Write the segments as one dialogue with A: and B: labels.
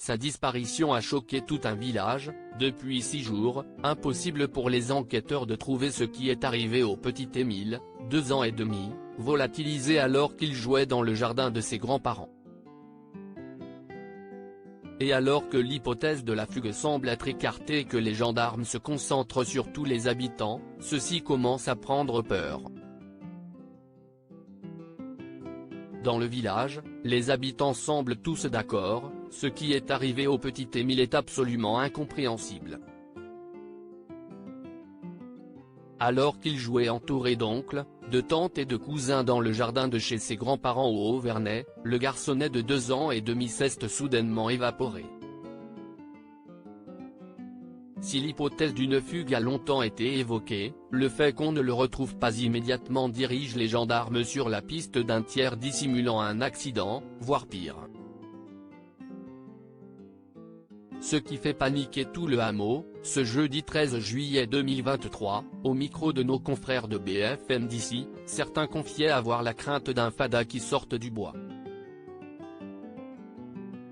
A: Sa disparition a choqué tout un village. Depuis 6 jours, impossible pour les enquêteurs de trouver ce qui est arrivé au petit Émile, 2 ans et demi, volatilisé alors qu'il jouait dans le jardin de ses grands-parents. Et alors que l'hypothèse de la fugue semble être écartée et que les gendarmes se concentrent sur tous les habitants, ceux-ci commencent à prendre peur. Dans le village, les habitants semblent tous d'accord, ce qui est arrivé au petit Émile est absolument incompréhensible. Alors qu'il jouait entouré d'oncles, de tantes et de cousins dans le jardin de chez ses grands-parents au Haut-Vernay, le garçonnet de 2 ans et demi s'est soudainement évaporé. Si l'hypothèse d'une fugue a longtemps été évoquée, le fait qu'on ne le retrouve pas immédiatement dirige les gendarmes sur la piste d'un tiers dissimulant un accident, voire pire. Ce qui fait paniquer tout le hameau. Ce jeudi 13 juillet 2023, au micro de nos confrères de BFM d'ici, certains confiaient avoir la crainte d'un fada qui sorte du bois.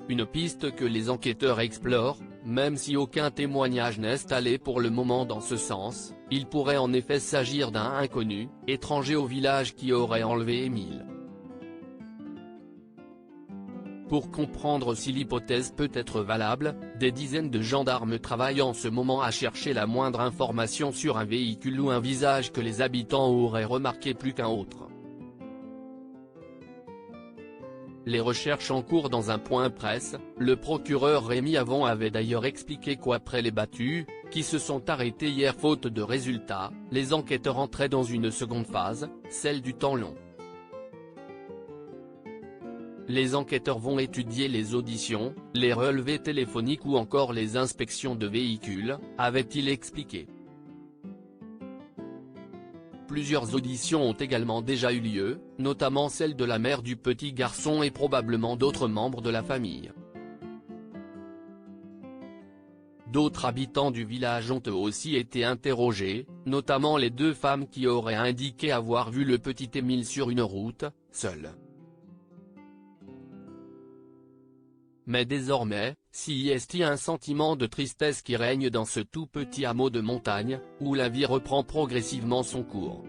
A: Une piste que les enquêteurs explorent, même si aucun témoignage n'est allé pour le moment dans ce sens. Il pourrait en effet s'agir d'un inconnu, étranger au village qui aurait enlevé Émile. Pour comprendre si l'hypothèse peut être valable, des dizaines de gendarmes travaillent en ce moment à chercher la moindre information sur un véhicule ou un visage que les habitants auraient remarqué plus qu'un autre. Les recherches en cours dans un point presse, le procureur Rémi Avon avait d'ailleurs expliqué qu'après les battus, qui se sont arrêtés hier faute de résultats, les enquêteurs entraient dans une seconde phase, celle du temps long. Les enquêteurs vont étudier les auditions, les relevés téléphoniques ou encore les inspections de véhicules, avait-il expliqué. Plusieurs auditions ont également déjà eu lieu, notamment celle de la mère du petit garçon et probablement d'autres membres de la famille. D'autres habitants du village ont eux aussi été interrogés, notamment les 2 femmes qui auraient indiqué avoir vu le petit Émile sur une route, seul. Mais désormais, s'y est un sentiment de tristesse qui règne dans ce tout petit hameau de montagne, où la vie reprend progressivement son cours.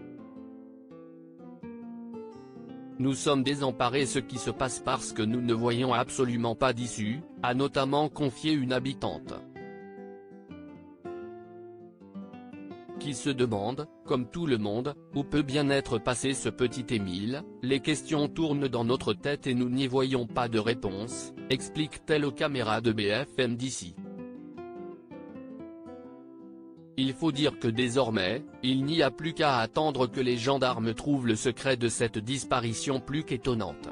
A: Nous sommes désemparés, ce qui se passe parce que nous ne voyons absolument pas d'issue, a notamment confié une habitante. Qui se demande, comme tout le monde, où peut bien être passé ce petit Émile. Les questions tournent dans notre tête et nous n'y voyons pas de réponse, explique-t-elle aux caméras de BFM d'ici. Il faut dire que désormais, il n'y a plus qu'à attendre que les gendarmes trouvent le secret de cette disparition plus qu'étonnante.